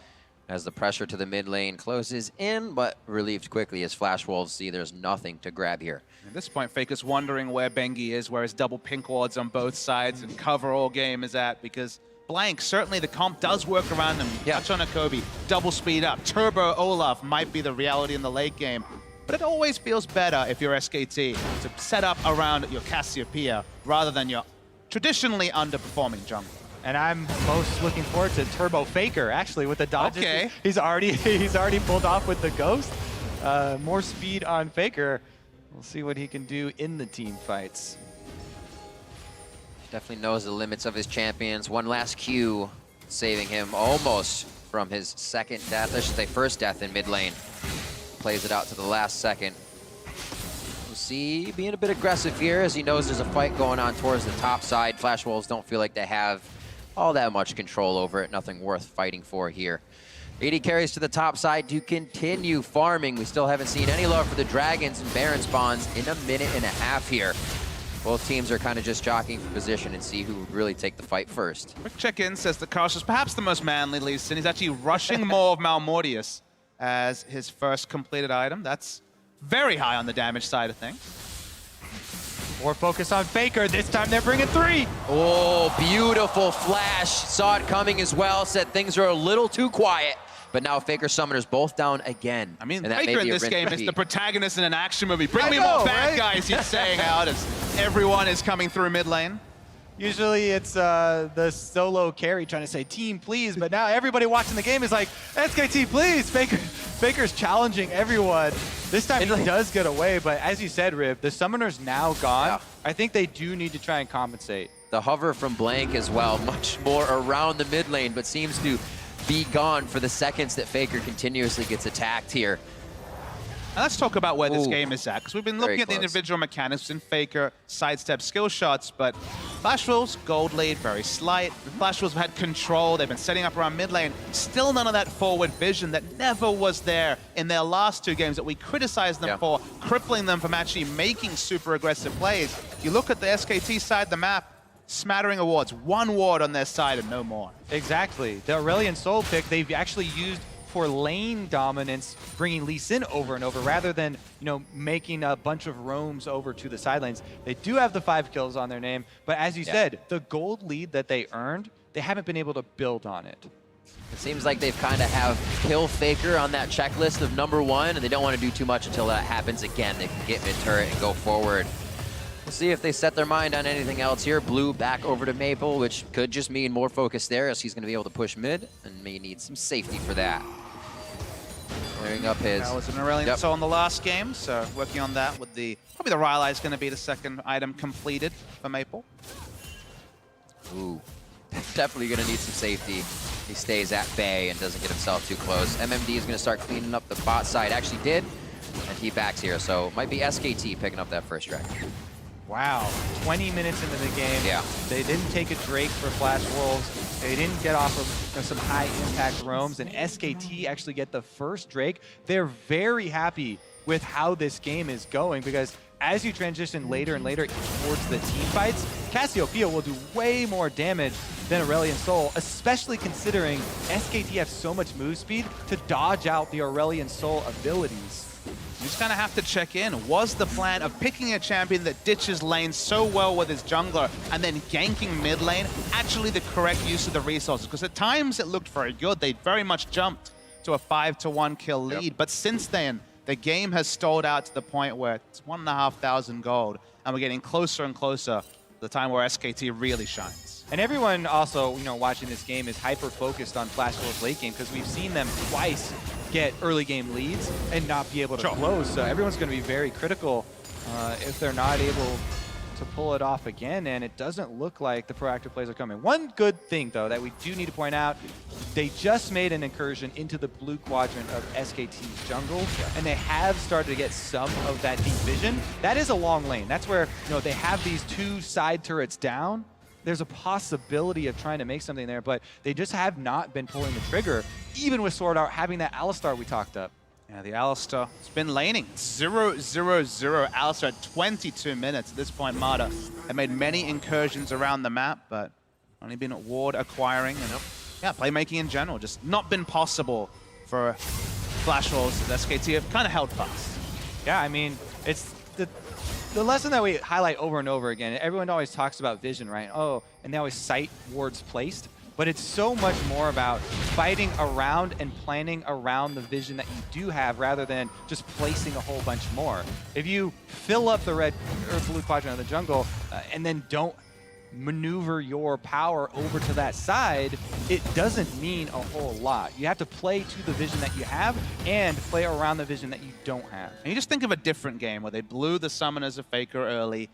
as the pressure to the mid lane closes in, but relieved quickly as Flash Wolves see there's nothing to grab here. At this point, Faker's wondering where Bengi is, where his double pink wards on both sides and cover all game is at, because Blank, certainly the comp does work around them. Touch on a Kobe, double speed up, turbo Olaf might be the reality in the late game. But it always feels better if you're SKT to set up around your Cassiopeia rather than your traditionally underperforming jungle. And I'm most looking forward to Turbo Faker, actually, with the dodges. Okay. He's already pulled off with the Ghost. More speed on Faker. We'll see what he can do in the team fights. Definitely knows the limits of his champions. One last Q saving him almost from his second death, I should say first death in mid lane. Plays it out to the last second. We'll see, being a bit aggressive here as he knows there's a fight going on towards the top side. Flash Wolves don't feel like they have all that much control over it. Nothing worth fighting for here. AD carries to the top side to continue farming. We still haven't seen any love for the Dragons and Baron spawns in a minute and a half here. Both teams are kind of just jockeying for position and see who would really take the fight first. Quick check-in says that Karsa is perhaps the most manly Lee Sin. He's actually rushing more of Malmortius as his first completed item. That's very high on the damage side of things. More focus on Faker. This time they're bringing 3. Oh, beautiful flash. Saw it coming as well. Said things are a little too quiet. But now Faker Summoners both down again. I mean, Faker in this game is the protagonist in an action movie. Bring me know, more bad right? guys, he's saying out as everyone is coming through mid lane. Usually it's the solo carry trying to say, team, please. But now everybody watching the game is like, SKT, please. Faker's challenging everyone. This time he does get away. But as you said, Riv, the Summoner's now gone. Yeah. I think they do need to try and compensate. The hover from Blank as well, much more around the mid lane, but seems to be gone for the seconds that Faker continuously gets attacked here. Now let's talk about where this game is at, because we've been looking Very at the close. individual mechanics in Faker, sidestep, skill shots, but Flash Wolves, gold lead, very slight. Flash Wolves have had control, they've been setting up around mid lane. Still none of that forward vision that never was there in their last 2 games that we criticized them for, crippling them from actually making super aggressive plays. You look at the SKT side of the map, smattering of wards, 1 ward on their side and no more. Exactly. The Aurelion Sol pick, they've actually used for lane dominance, bringing Lee Sin over and over, rather than, you know, making a bunch of roams over to the side lanes. They do have the 5 kills on their name, but as you said, the gold lead that they earned, they haven't been able to build on it. It seems like they've kind of have kill Faker on that checklist of #1, and they don't want to do too much until that happens again. They can get mid-turret and go forward. We'll see if they set their mind on anything else here. Blue back over to Maple, which could just mean more focus there, as he's going to be able to push mid, and may need some safety for that. Clearing up his... That was an Aurelion Sol in the last game, so working on that with the... Probably the Rylai is going to be the second item completed for Maple. Ooh, definitely going to need some safety. He stays at bay and doesn't get himself too close. MMD is going to start cleaning up the bot side. Actually did, and he backs here, so it might be SKT picking up that first drag. Wow, 20 minutes into the game. Yeah. They didn't take a Drake for Flash Wolves. They didn't get off of some high impact roams, and SKT actually get the first Drake. They're very happy with how this game is going, because as you transition later and later towards the team fights, Cassiopeia will do way more damage than Aurelion Sol, especially considering SKT have so much move speed to dodge out the Aurelion Sol abilities. You just kind of have to check in. Was the plan of picking a champion that ditches lane so well with his jungler and then ganking mid lane actually the correct use of the resources? Because at times it looked very good. They very much jumped to a 5-to-1 kill lead. But since then, the game has stalled out to the point where it's 1,500 gold, and we're getting closer and closer to the time where SKT really shines. And everyone also, you know, watching this game is hyper-focused on Flash Wolves late game, because we've seen them twice get early game leads and not be able to close. So everyone's going to be very critical if they're not able to pull it off again, and it doesn't look like the proactive plays are coming. One good thing, though, that we do need to point out, they just made an incursion into the blue quadrant of SKT's jungle, and they have started to get some of that deep vision. That is a long lane. That's where, you know, they have these 2 side turrets down. There's a possibility of trying to make something there, but they just have not been pulling the trigger, even with SwordArt having that Alistar we talked up. Yeah, the Alistar, it's been laning. 0-0-0 Alistar at 22 minutes. At this point, Marta have made many incursions around the map, but only been at ward acquiring and yeah, playmaking in general. Just not been possible for Flash Wolves. SKT have kind of held fast. Yeah, I mean, it's the lesson that we highlight over and over again. Everyone always talks about vision, right? Oh, and they always cite wards placed. But it's so much more about fighting around and planning around the vision that you do have, rather than just placing a whole bunch more. If you fill up the red or blue quadrant of the jungle and then don't maneuver your power over to that side, it doesn't mean a whole lot. You have to play to the vision that you have and play around the vision that you don't have. And you just think of a different game where they blew the Summoners of Faker early.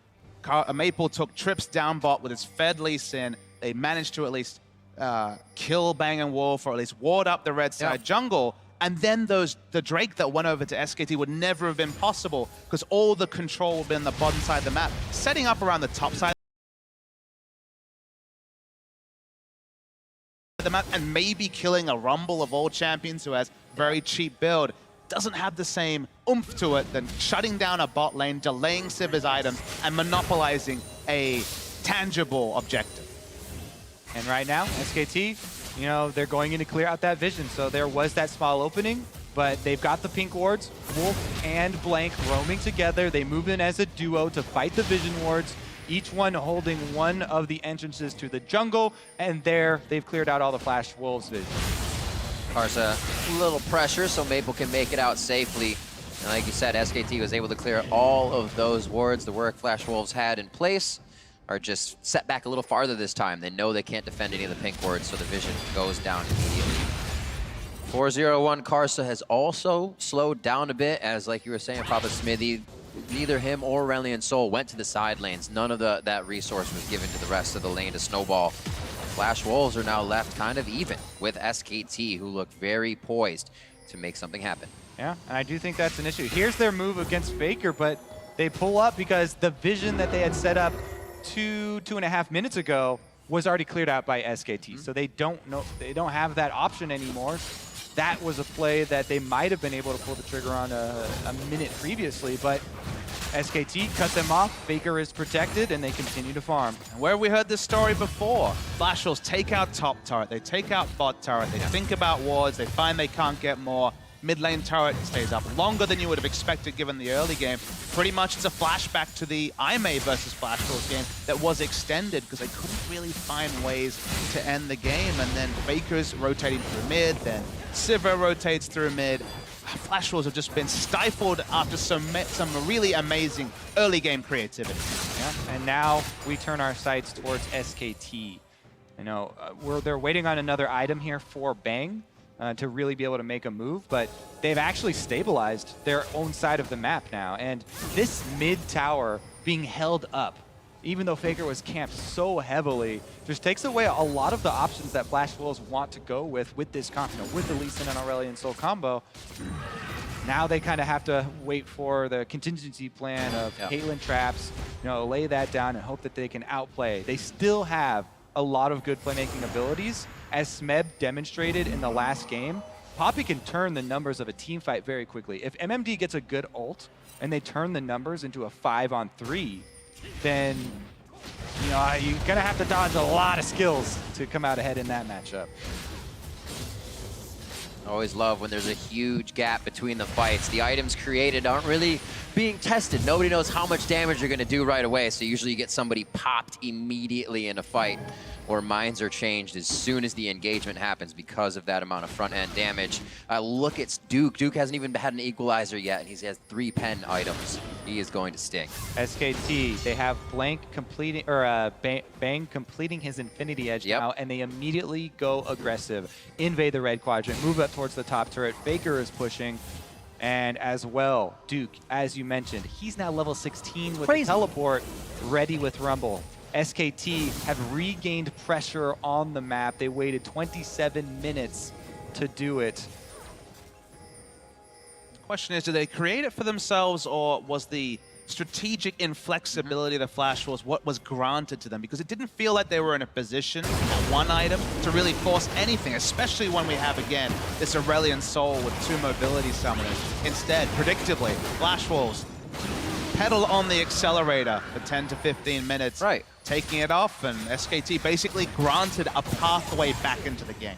Maple took trips down bot with his fed Lee Sin. They managed to at least kill Bang & Wolf, or at least ward up the red side jungle. And then the Drake that went over to SKT would never have been possible because all the control would be on the bottom side of the map. Setting up around the top side of the map and maybe killing a Rumble of all champions who has very cheap build doesn't have the same oomph to it than shutting down a bot lane, delaying Sivir's items, and monopolizing a tangible objective. And right now, SKT, you know, they're going in to clear out that vision. So there was that small opening, but they've got the pink wards. Wolf and Blank roaming together. They move in as a duo to fight the vision wards, each one holding one of the entrances to the jungle. And there, they've cleared out all the Flash Wolves vision. Karsa, a little pressure so Maple can make it out safely. And like you said, SKT was able to clear all of those wards the work Flash Wolves had in place. Are just set back a little farther this time. They know they can't defend any of the pink wards, so the vision goes down immediately. 4-0-1 Karsa has also slowed down a bit, as like you were saying, Papasmithy, neither him or Aurelion Sol went to the side lanes. None of that resource was given to the rest of the lane to snowball. Flash Wolves are now left kind of even with SKT, who look very poised to make something happen. Yeah, and I do think that's an issue. Here's their move against Faker, but they pull up because the vision that they had set up 2.5 minutes ago was already cleared out by SKT. So they don't have that option anymore. That was a play that they might have been able to pull the trigger on a minute previously, but SKT cut them off. Faker is protected, and they continue to farm. And where we heard this story before, Flash Wolves take out top turret, they take out bot turret, they think about wards, they find they can't get more. Mid lane turret stays up longer than you would have expected given the early game. Pretty much it's a flashback to the IMA versus Flash Wolves game that was extended because they couldn't really find ways to end the game. And then Faker's rotating through mid, then Sivir rotates through mid. Flash Wolves have just been stifled after some really amazing early game creativity. Yeah, and now we turn our sights towards SKT. You know, they're waiting on another item here for Bang. To really be able to make a move, but they've actually stabilized their own side of the map now. And this mid tower being held up, even though Faker was camped so heavily, just takes away a lot of the options that Flash Wolves want to go with this comp, you know, with the Lee Sin and Aurelion Sol combo. Now they kind of have to wait for the contingency plan of Caitlyn traps, you know, lay that down and hope that they can outplay. They still have a lot of good playmaking abilities. As Smeb demonstrated in the last game, Poppy can turn the numbers of a team fight very quickly. If MMD gets a good ult and they turn the numbers into a 5-on-3, then you know, you're gonna have to dodge a lot of skills to come out ahead in that matchup. I always love when there's a huge gap between the fights. The items created aren't really being tested. Nobody knows how much damage you're gonna do right away, so usually you get somebody popped immediately in a fight, or minds are changed as soon as the engagement happens because of that amount of front-end damage. Look at Duke. Duke hasn't even had an equalizer yet, and he has 3 pen items. He is going to sting. SKT, they have Blank completing, or Bang completing his Infinity Edge now, and they immediately go aggressive. Invade the red quadrant, move up towards the top turret. Faker is pushing. And as well, Duke, as you mentioned, he's now level 16 with the teleport, ready with Rumble. SKT have regained pressure on the map. They waited 27 minutes to do it. The question is, do they create it for themselves, or was the strategic inflexibility of the Flash Wolves what was granted to them? Because it didn't feel like they were in a position at one item to really force anything, especially when we have, again, this Aurelion Sol with 2 mobility summoners. Instead, predictably, Flash Wolves pedal on the accelerator for 10 to 15 minutes. Right. Taking it off, and SKT basically granted a pathway back into the game.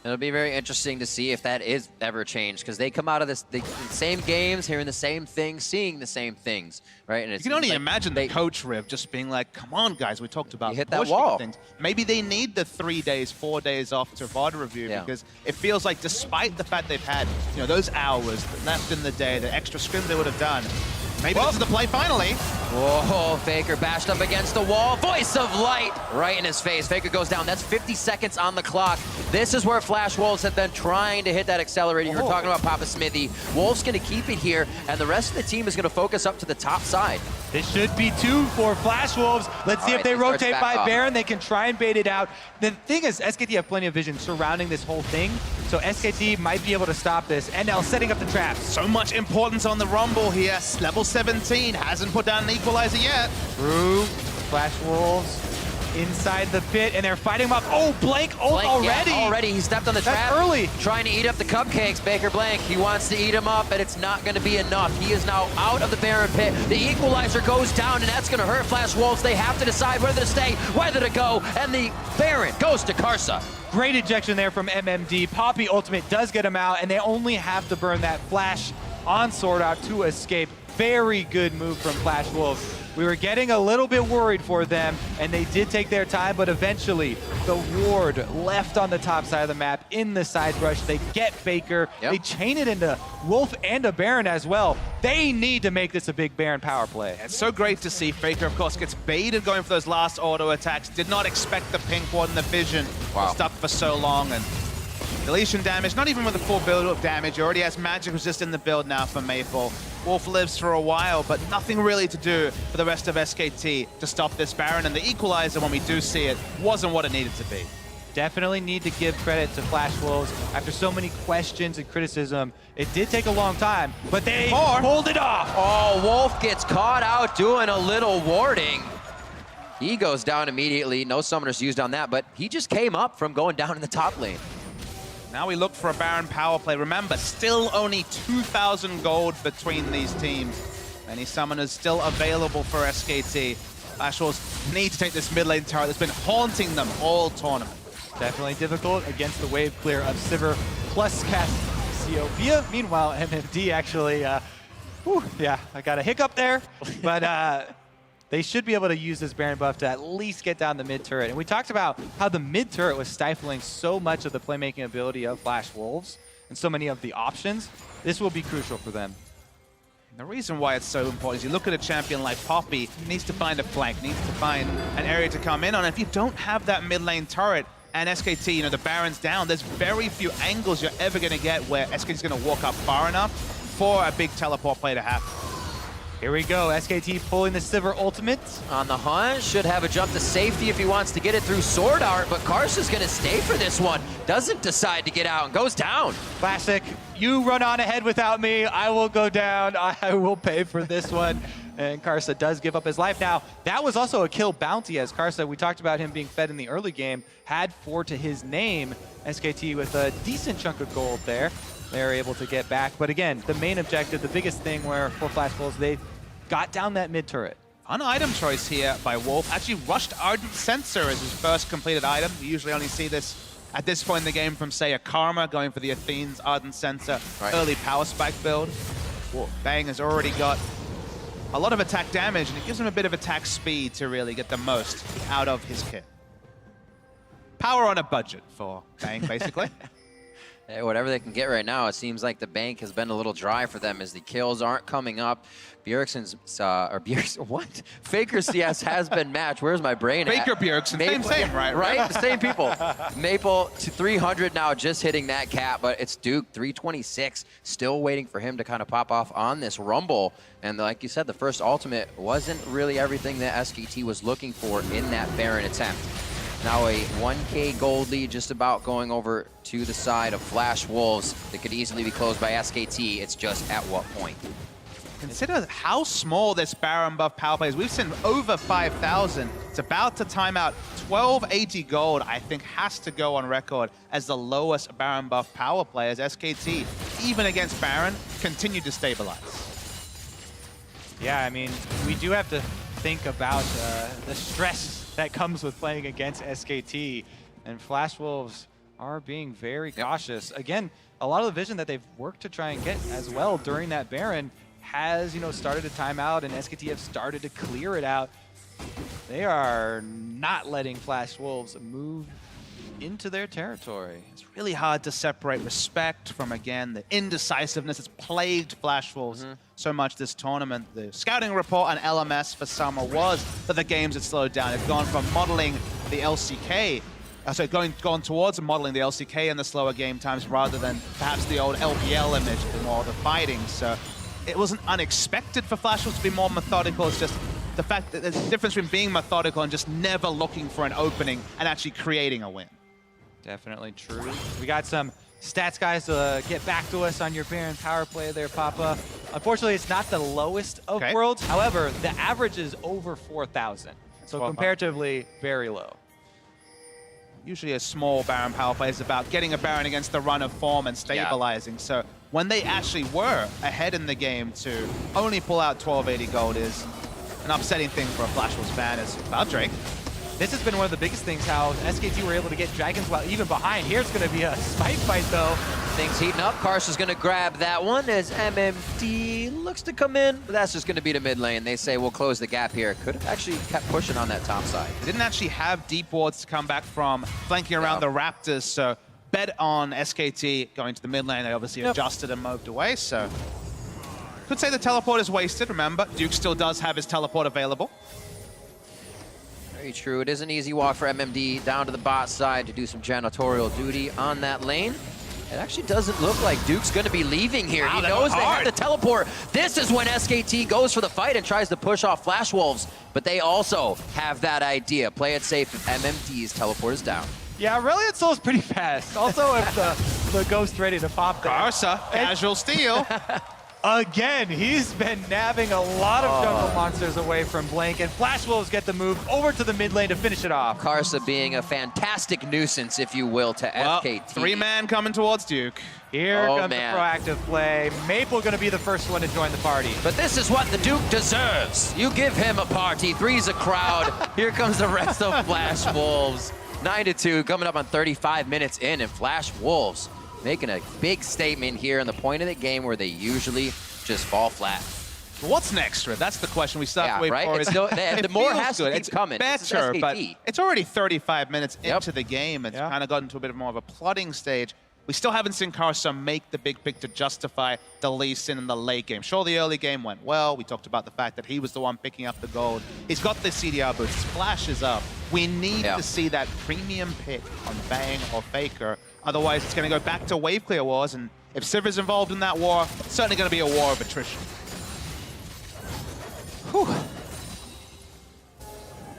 It'll be very interesting to see if that is ever changed, because they come out of the same games, hearing the same things, seeing the same things, right? And you can only imagine the coach Riv just being like, come on, guys, we talked about hit that wall. Things. Maybe they need the 3 days, 4 days off to VOD review, because it feels like despite the fact they've had, you know, those hours left in the day, the extra scrims they would have done, maybe this is the play finally. Whoa, Faker bashed up against the wall. Voice of light right in his face. Faker goes down. That's 50 seconds on the clock. This is where Flash Wolves have been trying to hit that accelerator. You were talking about Papasmithy. Wolves going to keep it here, and the rest of the team is going to focus up to the top side. This should be 2 for Flash Wolves. Let's see if they rotate by Baron. They can try and bait it out. The thing is, SKT have plenty of vision surrounding this whole thing, so SKT might be able to stop this. NL setting up the traps. So much importance on the Rumble here. Level 17 hasn't put down an equalizer yet. True. Flash Wolves inside the pit, and they're fighting him up. Oh, Blank already. Yeah, already. He stepped on the trap. Early. Trying to eat up the cupcakes, Baker Blank. He wants to eat him up, and it's not going to be enough. He is now out of the Baron pit. The equalizer goes down, and that's going to hurt Flash Wolves. They have to decide whether to stay, whether to go, and the Baron goes to Karsa. Great ejection there from MMD. Poppy ultimate does get him out, and they only have to burn that flash on SwordArt to escape. Very good move from Flash Wolves. We were getting a little bit worried for them, and they did take their time, but eventually the ward left on the top side of the map in the side rush. They get Faker. Yep. They chain it into Wolf and a Baron as well. They need to make this a big Baron power play. It's so great to see. Faker, of course, gets baited going for those last auto attacks. Did not expect the pink ward and the vision. Wow. Stuck for so long, and deletion damage, not even with the full build of damage. He already has magic resist in the build now for Maple. Wolf lives for a while, but nothing really to do for the rest of SKT to stop this Baron. And the equalizer, when we do see it, wasn't what it needed to be. Definitely need to give credit to Flash Wolves. After so many questions and criticism, it did take a long time, but they pulled it off. Oh, Wolf gets caught out doing a little warding. He goes down immediately. No summoners used on that, but he just came up from going down in the top lane. Now we look for a Baron power play. Remember, still only 2,000 gold between these teams. Many summoners still available for SKT. Flash Wolves need to take this mid lane turret that's been haunting them all tournament. Definitely difficult against the wave clear of Sivir plus Cassiopeia. Meanwhile, MMD actually, yeah, I got a hiccup there, but they should be able to use this Baron buff to at least get down the mid turret. And we talked about how the mid turret was stifling so much of the playmaking ability of Flash Wolves and so many of the options. This will be crucial for them. And the reason why it's so important is you look at a champion like Poppy, he needs to find a flank, needs to find an area to come in on. If you don't have that mid lane turret and SKT, you know, the Baron's down, there's very few angles you're ever going to get where SKT's going to walk up far enough for a big teleport play to happen. Here we go, SKT pulling the Sivir ultimate. On the hunt, should have a jump to safety if he wants to get it through SwordArt, but Karsa's gonna stay for this one. Doesn't decide to get out and goes down. Classic, you run on ahead without me, I will go down, I will pay for this one. And Karsa does give up his life. Now, that was also a kill bounty as Karsa, we talked about him being fed in the early game, had 4 to his name. SKT with a decent chunk of gold there. They're able to get back. But again, the main objective, the biggest thing for Flash Wolves, they got down that mid turret. An item choice here by Wolf. Actually rushed Ardent Sensor as his first completed item. You usually only see this at this point in the game from, say, a Karma going for the Athene's Ardent Sensor early power spike build. Bang has already got a lot of attack damage, and it gives him a bit of attack speed to really get the most out of his kit. Power on a budget for Bang, basically. Hey, whatever they can get right now, it seems like the bank has been a little dry for them as the kills aren't coming up. Bjergsen's, what? Faker CS has been matched. Where's my brain at? Faker Bjergsen, same, right? Right? The same people. Maple to 300 now, just hitting that cap, but it's Duke, 326, still waiting for him to kind of pop off on this Rumble. And like you said, the first ultimate wasn't really everything that SKT was looking for in that Baron attempt. Now a 1K gold lead just about going over to the side of Flash Wolves that could easily be closed by SKT. It's just at what point? Consider how small this Baron buff power play is. We've seen over 5,000. It's about to time out. 1280 gold, I think, has to go on record as the lowest Baron buff power play as SKT, even against Baron, continue to stabilize. Yeah, I mean, we do have to think about the stress that comes with playing against SKT, and Flash Wolves are being very cautious. Again, a lot of the vision that they've worked to try and get as well during that Baron has, started a timeout, and SKT have started to clear it out. They are not letting Flash Wolves move into their territory. It's really hard to separate respect from, again, the indecisiveness that's plagued Flash Wolves so much this tournament. The scouting report on LMS for summer was that the games had slowed down. They've gone from modeling the LCK, gone towards modeling the LCK and the slower game times rather than perhaps the old LPL image of more the fighting. So it wasn't unexpected for Flash Wolves to be more methodical. It's just the fact that there's a difference between being methodical and just never looking for an opening and actually creating a win. Definitely true. We got some stats guys to get back to us on your Baron power play there, Papa. Unfortunately, it's not the lowest of worlds. However, the average is over 4,000. So comparatively, very low. Usually a small Baron power play is about getting a Baron against the run of form and stabilizing. So when they actually were ahead in the game to only pull out 1280 gold is an upsetting thing for a Flash Wolves fan as about Drake. This has been one of the biggest things, how SKT were able to get Dragons while even behind. Here it's going to be a spite fight, though. Things heating up. Karsa's going to grab that one as MMD looks to come in. But that's just going to be the mid lane. They say we'll close the gap here. Could have actually kept pushing on that top side. They didn't actually have deep wards to come back from flanking around the Raptors, so bet on SKT going to the mid lane. They obviously adjusted and moved away, so could say the teleport is wasted. Remember, Duke still does have his teleport available. Very true. It is an easy walk for MMD down to the bot side to do some janitorial duty on that lane. It actually doesn't look like Duke's going to be leaving here. Wow, he knows they have the teleport. This is when SKT goes for the fight and tries to push off Flash Wolves, but they also have that idea. Play it safe if MMD's teleport is down. Yeah, Aurelion Sol is pretty fast. Also, if the Ghost ready to pop there. Karsa, casual steal. Again, he's been nabbing a lot of jungle monsters away from Blank, and Flash Wolves get the move over to the mid lane to finish it off. Karsa being a fantastic nuisance, if you will, to SKT. Three-man coming towards Duke. Here comes the proactive play. Maple going to be the first one to join the party. But this is what the Duke deserves. You give him a party. Three's a crowd. Here comes the rest of Flash Wolves. 9-2, coming up on 35 minutes in, and Flash Wolves making a big statement here in the point of the game where they usually just fall flat. What's next, Riv? That's the question we still have to wait for. It's the more has to keep coming. Better, but it's already 35 minutes into the game. It's kind of gotten to a bit more of a plotting stage. We still haven't seen Karsa make the big pick to justify the Lee Sin in the late game. Sure, the early game went well. We talked about the fact that he was the one picking up the gold. He's got the CDR boost. Splash is up. We need to see that premium pick on Bang or Faker. Otherwise, it's going to go back to wave clear wars. And if Sivir's involved in that war, it's certainly going to be a war of attrition. Whew.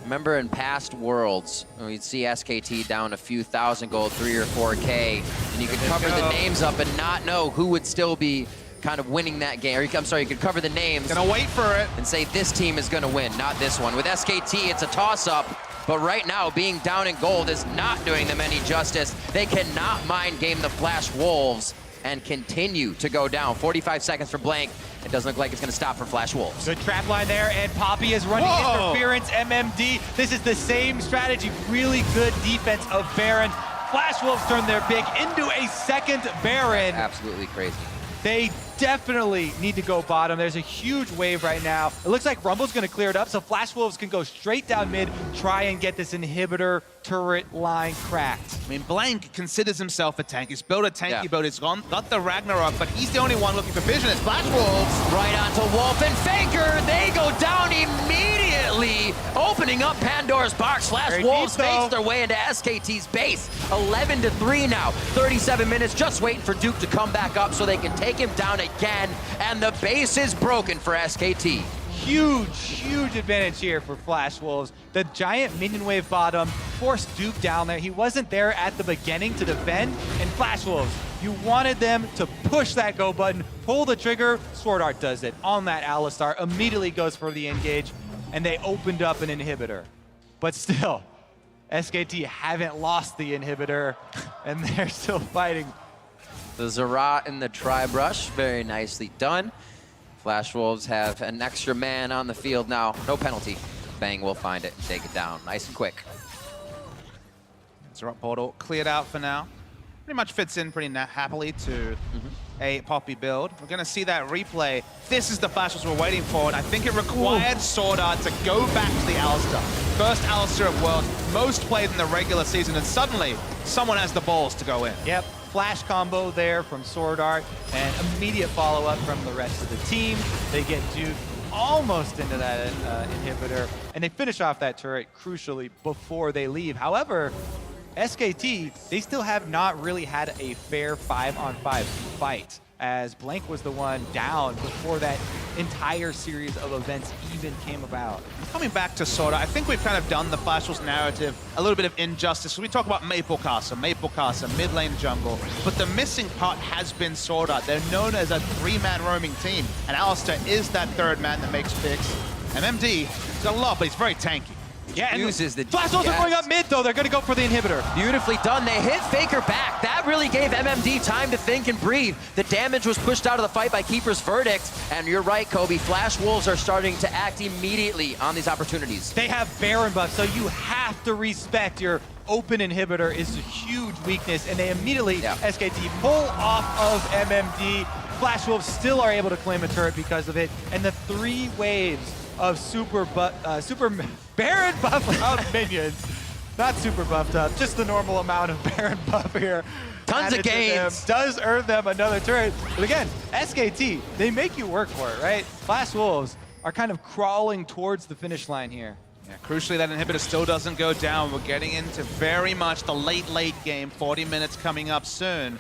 Remember in past worlds, when we'd see SKT down a few thousand gold, 3 or 4K, and you could cover the names up and not know who would still be kind of winning that game. Or I'm sorry, you could cover the names. Gonna wait for it. And say this team is gonna win, not this one. With SKT, it's a toss-up, but right now, being down in gold is not doing them any justice. They cannot mind game the Flash Wolves and continue to go down. 45 seconds for Blank. It doesn't look like it's going to stop for Flash Wolves. Good trap line there, and Poppy is running interference. MMD, this is the same strategy. Really good defense of Baron. Flash Wolves turn their pick into a second Baron. Absolutely crazy. They definitely need to go bottom. There's a huge wave right now. It looks like Rumble's going to clear it up, so Flash Wolves can go straight down mid, try and get this inhibitor turret line cracked. I mean, Blank considers himself a tank. He's built a tanky build. He's got the Ragnarok, but he's the only one looking for vision. It's Flash Wolves. Right onto Wolf and Faker. They go down immediately, opening up Pandora's box. Flash Wolves face their way into SKT's base. 11-3 now. 37 minutes, just waiting for Duke to come back up so they can take him down again, and the base is broken for SKT. Huge advantage here for Flash Wolves. The giant minion wave bottom forced Duke down there. He wasn't there at the beginning to defend, and Flash Wolves, you wanted them to push that go button, pull the trigger. SwordArt does it on that Alistar, immediately goes for the engage, and they opened up an inhibitor. But still, SKT haven't lost the inhibitor, and they're still fighting. The Zerat and the Tri-Brush, very nicely done. Flash Wolves have an extra man on the field now. No penalty. Bang will find it and take it down. Nice and quick. Zerat portal cleared out for now. Pretty much fits in pretty happily to a Poppy build. We're going to see that replay. This is the Flash Wolves we're waiting for, and I think it required SwordArt to go back to the Alistar. first Alistar of Worlds, most played in the regular season, and suddenly someone has the balls to go in. Yep, flash combo there from SwordArt, and immediate follow-up from the rest of the team. They get duped almost into that inhibitor, and they finish off that turret crucially before they leave. However, SKT, they still have not really had a fair 5-on-5 fight, as Blank was the one down before that entire series of events even came about. Coming back to SwordArt, I think we've kind of done the Flash Wolves narrative a little bit of injustice. We talk about Maple Karsa, mid lane jungle, but the missing part has been SwordArt. They're known as a 3-man roaming team, and Alistar is that 3rd man that makes picks. MMD, he's got a lot, but he's very tanky. Yeah, and Uses the Flash Wolves are going up mid, though. They're going to go for the inhibitor. Beautifully done. They hit Faker back. That really gave MMD time to think and breathe. The damage was pushed out of the fight by Keeper's Verdict. And you're right, Kobe. Flash Wolves are starting to act immediately on these opportunities. They have Baron buff, so you have to respect your open inhibitor is a huge weakness, and they immediately, SKT, pull off of MMD. Flash Wolves still are able to claim a turret because of it, and the 3 waves of super Baron buff out minions. Not super buffed up, just the normal amount of Baron buff here. Tons of gains. Does earn them another turret. But again, SKT, they make you work for it, right? Flash Wolves are kind of crawling towards the finish line here. Yeah, crucially, that inhibitor still doesn't go down. We're getting into very much the late game, 40 minutes coming up soon.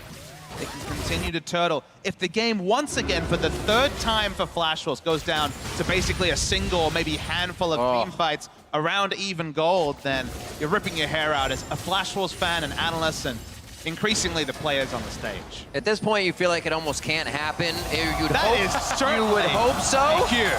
They can continue to turtle. If the game once again, for the 3rd time for Flash Wolves, goes down to basically a single or maybe handful of team fights around even gold, then you're ripping your hair out as a Flash Wolves fan and analyst, and increasingly the players on the stage. At this point, you feel like it almost can't happen. You would hope so. Thank you.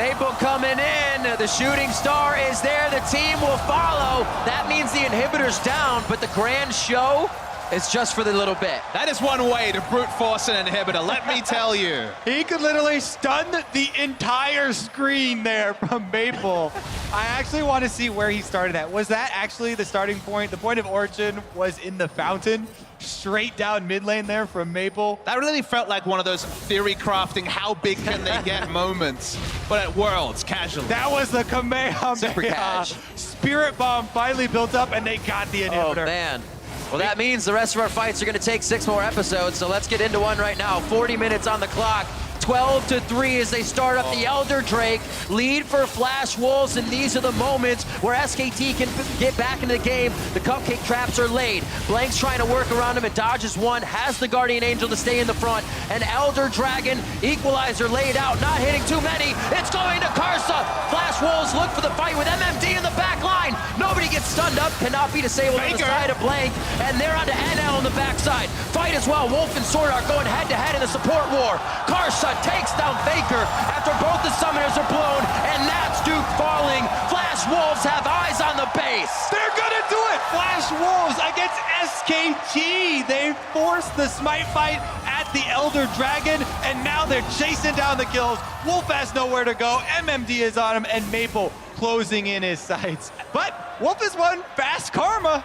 Maple coming in, the shooting star is there, the team will follow. That means the inhibitor's down, but the grand show is just for the little bit. That is one way to brute force an inhibitor, let me tell you. He could literally stun the entire screen there from Maple. I actually want to see where he started at. Was that actually the starting point? The point of origin was in the fountain, straight down mid lane there from Maple. That really felt like one of those theory crafting, how big can they get moments, but at Worlds, casually. That was the Kamehameha. Super cash. Spirit Bomb finally built up, and they got the inhibitor. Oh, man. Well, that means the rest of our fights are going to take 6 more episodes, so let's get into one right now. 40 minutes on the clock. 12-3 as they start up the Elder Drake. Lead for Flash Wolves, and these are the moments where SKT can get back into the game. The cupcake traps are laid. Blank's trying to work around him and dodges one, has the Guardian Angel to stay in the front. An Elder Dragon equalizer laid out, not hitting too many. It's going to Karsa. Flash Wolves look for the fight with MMD in the back line. Nobody gets stunned up, cannot be disabled on the side of Blank, and they're onto NL on the backside. Fight as well. Wolf and SwordArt going head-to-head in the support war. Karsa takes down Faker after both the summoners are blown, and that's Duke falling. Flash Wolves have eyes on the base. They're gonna do it! Flash Wolves against SKT. They forced the smite fight at the Elder Dragon, and now they're chasing down the kills. Wolf has nowhere to go. MMD is on him, and Maple closing in his sights. But Wolf has won fast karma.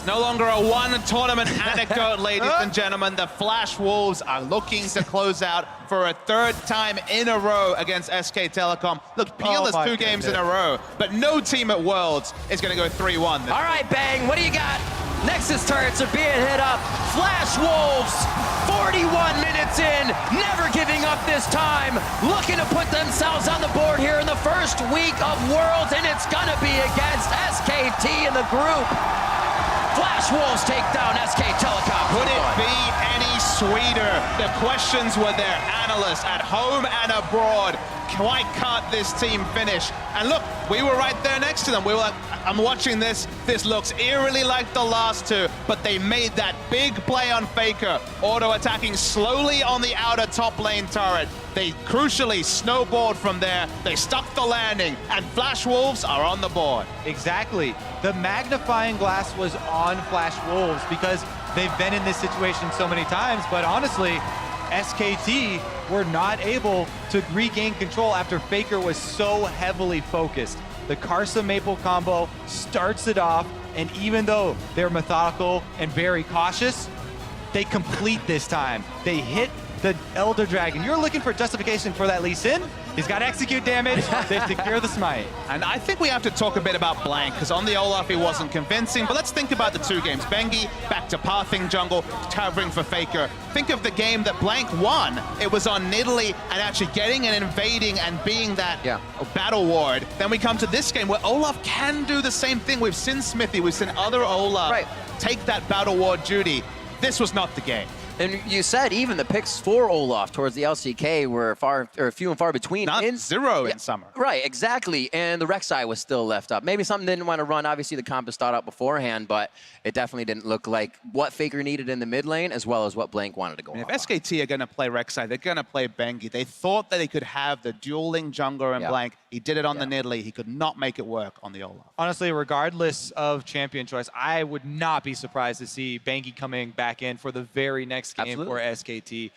No longer a one-tournament anecdote, ladies and gentlemen. The Flash Wolves are looking to close out for a 3rd time in a row against SK Telecom. Look, Peel is 2 games in a row, but no team at Worlds is going to go 3-1. All right, Bang, what do you got? Nexus turrets are being hit up. Flash Wolves, 41 minutes in, never giving up this time. Looking to put themselves on the board here in the first week of Worlds, and it's going to be against SKT in the group. Flash Wolves take down SK Telecom. Could it be any sweeter? The questions were there. Analysts at home and abroad. Why can't this team finish? And look, we were right there next to them. We were like, I'm watching this. This looks eerily like the last 2, but they made that big play on Faker, auto-attacking slowly on the outer top lane turret. They crucially snowballed from there. They stuck the landing, and Flash Wolves are on the board. Exactly. The magnifying glass was on Flash Wolves because they've been in this situation so many times, but honestly, SKT were not able to regain control after Faker was so heavily focused. The Karsa Maple combo starts it off, and even though they're methodical and very cautious, they complete this time. They hit the Elder Dragon. You're looking for justification for that Lee Sin? He's got execute damage. They secure the smite. And I think we have to talk a bit about Blank, because on the Olaf he wasn't convincing. But let's think about the two games. Bengi back to pathing jungle, covering for Faker. Think of the game that Blank won. It was on Nidalee and actually getting and invading and being that battle ward. Then we come to this game where Olaf can do the same thing. We've seen Smithy, we've seen other Olaf take that battle ward duty. This was not the game. And you said even the picks for Olaf towards the LCK were few and far between. Zero in summer. Right, exactly. And the Rek'Sai was still left up. Maybe something didn't want to run. Obviously, the comp is thought out beforehand, but it definitely didn't look like what Faker needed in the mid lane as well as what Blank wanted to go on. If SKT are going to play Rek'Sai, they're going to play Bengi. They thought that they could have the dueling jungler and Blank. He did it on the Nidalee. He could not make it work on the Olaf. Honestly, regardless of champion choice, I would not be surprised to see Bengi coming back in for the very next game for SKT.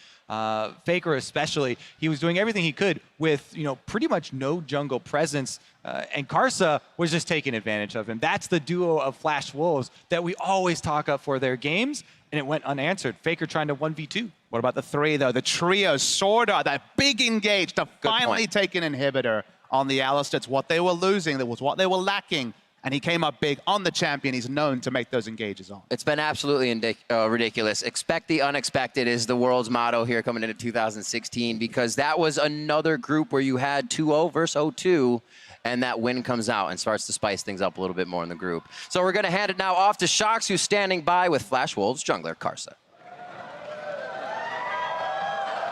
Faker especially, he was doing everything he could with pretty much no jungle presence, and Karsa was just taking advantage of him. That's the duo of Flash Wolves that we always talk up for their games, and it went unanswered. Faker trying to 1v2. What about the three, though? The trio, SwordArt, that big engage to finally take an inhibitor on the Alistar. It's what they were losing. That was what they were lacking. And he came up big on the champion. He's known to make those engages on. It's been absolutely ridiculous. Expect the unexpected is the world's motto here coming into 2016, because that was another group where you had 2-0 versus 0-2, and that win comes out and starts to spice things up a little bit more in the group. So we're going to hand it now off to Shox, who's standing by with Flash Wolves jungler Karsa.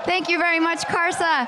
Thank you very much, Karsa.